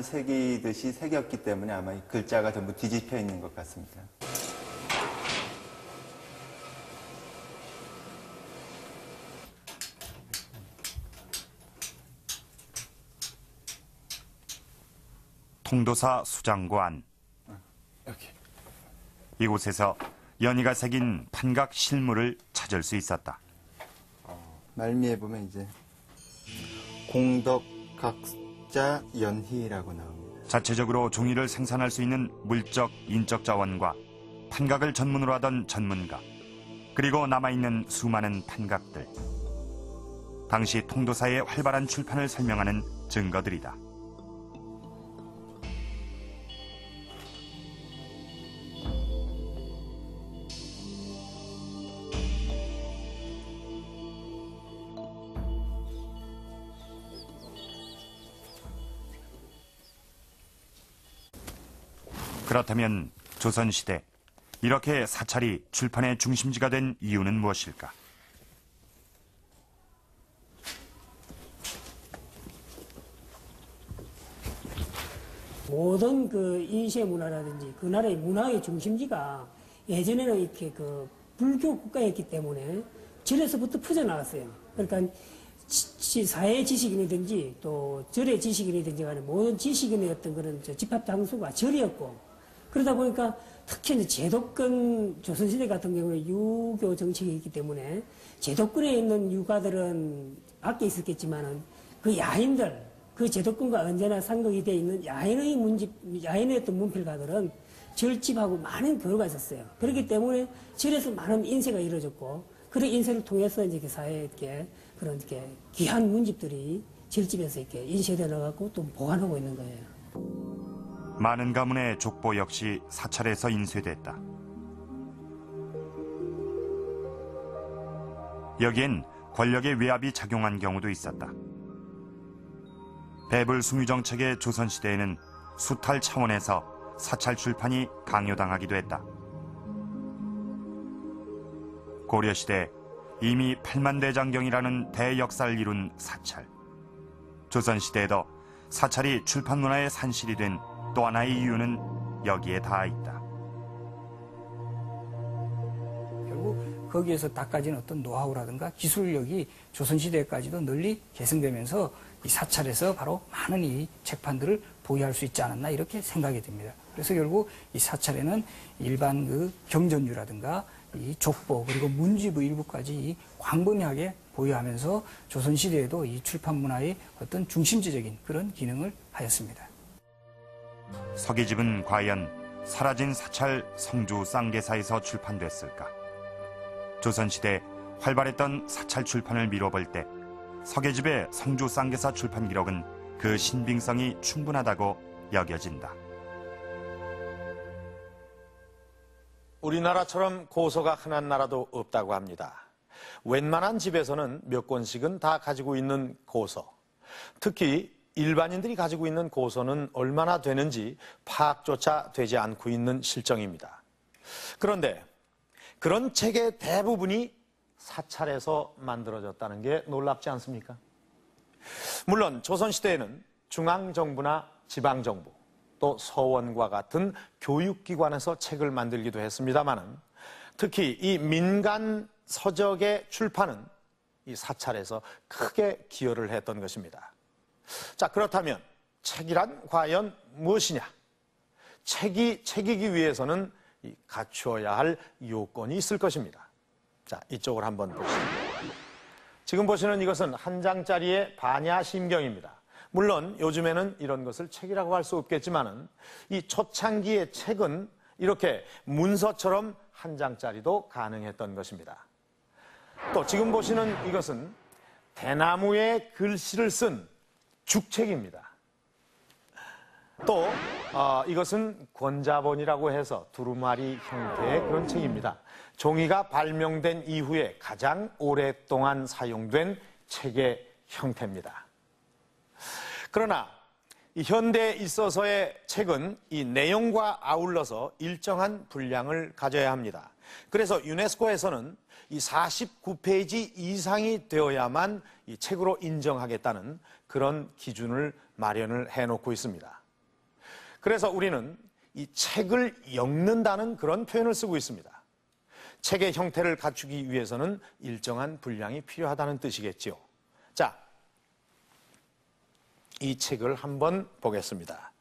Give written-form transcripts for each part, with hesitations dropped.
출판을 새기듯이 새겼기 때문에 아마 이 글자가 전부 뒤집혀 있는 것 같습니다. 통도사 수장관. 여기. 이곳에서 연희가 새긴 판각 실물을 찾을 수 있었다. 말미에 보면 이제 공덕 각자 연희라고 나옵니다. 자체적으로 종이를 생산할 수 있는 물적, 인적 자원과 판각을 전문으로 하던 전문가, 그리고 남아있는 수많은 판각들. 당시 통도사의 활발한 출판을 설명하는 증거들이다. 그렇다면 조선시대 이렇게 사찰이 출판의 중심지가 된 이유는 무엇일까? 모든 그 인쇄 문화라든지 그 나라의 문화의 중심지가 예전에는 이렇게 그 불교 국가였기 때문에 절에서부터 퍼져나갔어요. 그러니까 사회 지식인이든지 또 절의 지식인이든지 간에 모든 지식인의 어떤 그런 집합 장소가 절이었고, 그러다 보니까 특히 이제 제도권 조선시대 같은 경우에 유교 정책이 있기 때문에 제도권에 있는 유가들은 밖에 있었겠지만은 그 야인들, 그 제도권과 언제나 상극이 되어 있는 야인의 어떤 문필가들은 절집하고 많은 교류가 있었어요. 그렇기 때문에 절에서 많은 인쇄가 이루어졌고, 그런 인쇄를 통해서 이제 사회에 이렇게 그런 이렇게 귀한 문집들이 절집에서 이렇게 인쇄되어 나가고 또 보관하고 있는 거예요. 많은 가문의 족보 역시 사찰에서 인쇄됐다. 여기엔 권력의 외압이 작용한 경우도 있었다. 배불 숭유정책의 조선시대에는 수탈 차원에서 사찰 출판이 강요당하기도 했다. 고려시대 이미 8만대장경이라는 대역사를 이룬 사찰. 조선시대에도 사찰이 출판 문화의 산실이 된 또 하나의 이유는 여기에 닿아 있다. 결국 거기에서 닦아진 어떤 노하우라든가 기술력이 조선시대까지도 널리 계승되면서 이 사찰에서 바로 많은 이 책판들을 보유할 수 있지 않았나 이렇게 생각이 됩니다. 그래서 결국 이 사찰에는 일반 그 경전류라든가 이 족보 그리고 문집의 일부까지 이 광범위하게 보유하면서 조선시대에도 이 출판 문화의 어떤 중심지적인 그런 기능을 하였습니다. 서기집은 과연 사라진 사찰 성주 쌍계사에서 출판됐을까? 조선시대 활발했던 사찰 출판을 미뤄볼 때 서계집의 성주 쌍계사 출판 기록은 그 신빙성이 충분하다고 여겨진다. 우리나라처럼 고서가 흔한 나라도 없다고 합니다. 웬만한 집에서는 몇 권씩은 다 가지고 있는 고서. 특히 일반인들이 가지고 있는 고서는 얼마나 되는지 파악조차 되지 않고 있는 실정입니다. 그런데 그런 책의 대부분이 사찰에서 만들어졌다는 게 놀랍지 않습니까? 물론 조선시대에는 중앙정부나 지방정부, 또 서원과 같은 교육기관에서 책을 만들기도 했습니다만, 특히 이 민간 서적의 출판은 이 사찰에서 크게 기여를 했던 것입니다. 자, 그렇다면 책이란 과연 무엇이냐? 책이기 위해서는 갖추어야 할 요건이 있을 것입니다. 자, 이쪽을 한번 보시죠. 지금 보시는 이것은 한 장짜리의 반야심경입니다. 물론 요즘에는 이런 것을 책이라고 할 수 없겠지만은 이 초창기의 책은 이렇게 문서처럼 한 장짜리도 가능했던 것입니다. 또 지금 보시는 이것은 대나무에 글씨를 쓴 죽책입니다. 또 이것은 권자본이라고 해서 두루마리 형태의 그런 책입니다. 종이가 발명된 이후에 가장 오랫동안 사용된 책의 형태입니다. 그러나 이 현대에 있어서의 책은 이 내용과 아울러서 일정한 분량을 가져야 합니다. 그래서 유네스코에서는 이 49페이지 이상이 되어야만 이 책으로 인정하겠다는 그런 기준을 마련을 해놓고 있습니다. 그래서 우리는 이 책을 엮는다는 그런 표현을 쓰고 있습니다. 책의 형태를 갖추기 위해서는 일정한 분량이 필요하다는 뜻이겠지요. 자, 이 책을 한번 보겠습니다.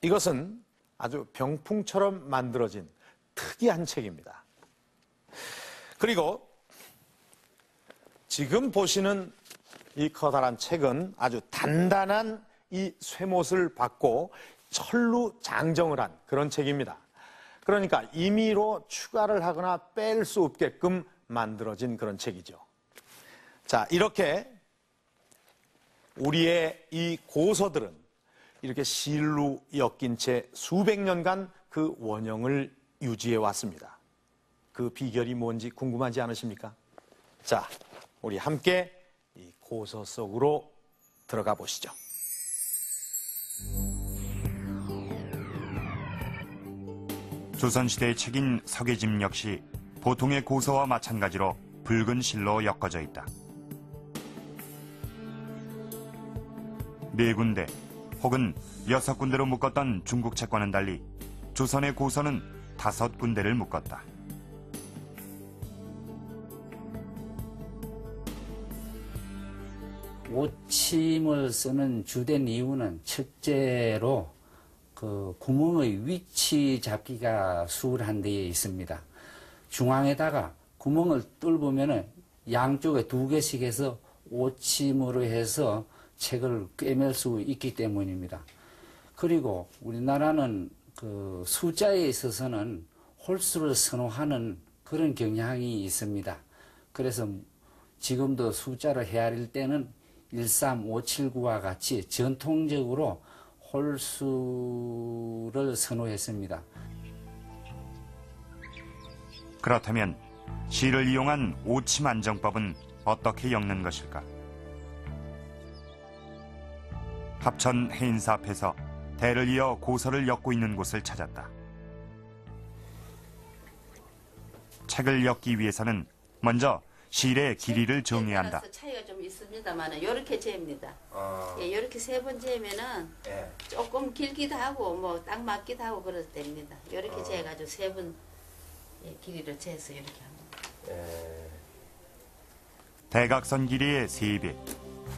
이것은 아주 병풍처럼 만들어진 특이한 책입니다. 그리고 지금 보시는 이 커다란 책은 아주 단단한 이 쇠못을 받고 철로 장정을 한 그런 책입니다. 그러니까 임의로 추가를 하거나 뺄 수 없게끔 만들어진 그런 책이죠. 자, 이렇게 우리의 이 고서들은 이렇게 실로 엮인 채 수백 년간 그 원형을 유지해 왔습니다. 그 비결이 뭔지 궁금하지 않으십니까? 자, 우리 함께 이 고서 속으로 들어가 보시죠. 조선시대의 책인 서계집 역시 보통의 고서와 마찬가지로 붉은 실로 엮어져 있다. 4군데 혹은 6군데로 묶었던 중국 책과는 달리 조선의 고서는 5군데를 묶었다. 오침을 쓰는 주된 이유는 첫째로 그 구멍의 위치 잡기가 수월한 데에 있습니다. 중앙에다가 구멍을 뚫으면은 양쪽에 2개씩 해서 오침으로 해서 책을 꿰맬 수 있기 때문입니다. 그리고 우리나라는 그 숫자에 있어서는 홀수를 선호하는 그런 경향이 있습니다. 그래서 지금도 숫자를 헤아릴 때는 13579와 같이 전통적으로 홀수를 선호했습니다. 그렇다면 실을 이용한 오침 안정법은 어떻게 엮는 것일까? 합천 해인사 앞에서 대를 이어 고서를 엮고 있는 곳을 찾았다. 책을 엮기 위해서는 먼저 실의 길이를 정해야 한다. 차이가 좀 있습니다만 이렇게 재입니다. 예, 이렇게 3번 재면은 조금 길기도 하고 뭐 딱 맞기도 하고 그래도 됩니다. 이렇게 재가지고 3번 길이를 재서 이렇게 합니다. 대각선 길이의 3배,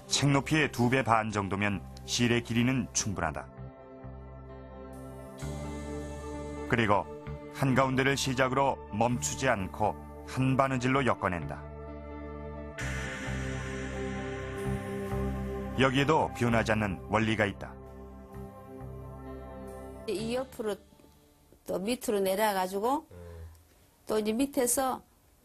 책 높이의 2배 반 정도면 실의 길이는 충분하다. 그리고 한가운데를 시작으로 멈추지 않고 한 바느질로 엮어낸다. 여기에도 변하지 않는 원리가 있다. 이 옆으로 또 밑으로 내려가지고 또 이제 밑에서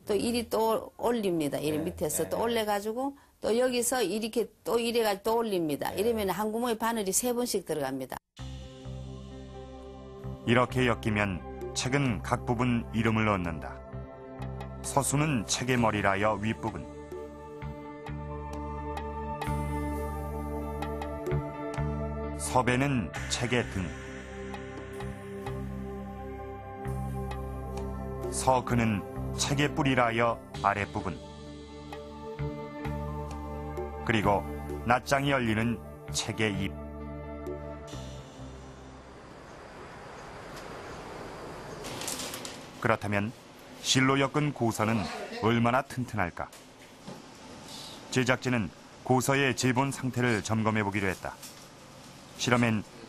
또 이리 또 올립니다. 이리 밑에서 또 올려가지고 또 여기서 이렇게 또 이래가지고 또 올립니다. 이러면 한 구멍에 바늘이 3번씩 들어갑니다. 이렇게 엮이면 책은 각 부분 이름을 얻는다. 서수는 책의 머리라여 윗부분, 서배는 책의 등, 서근은 책의 뿌리라여 아랫부분, 그리고 낱장이 열리는 책의 잎. 그렇다면 실로 엮은 고서는 얼마나 튼튼할까? 제작진은 고서의 제본 상태를 점검해 보기로 했다. 실험엔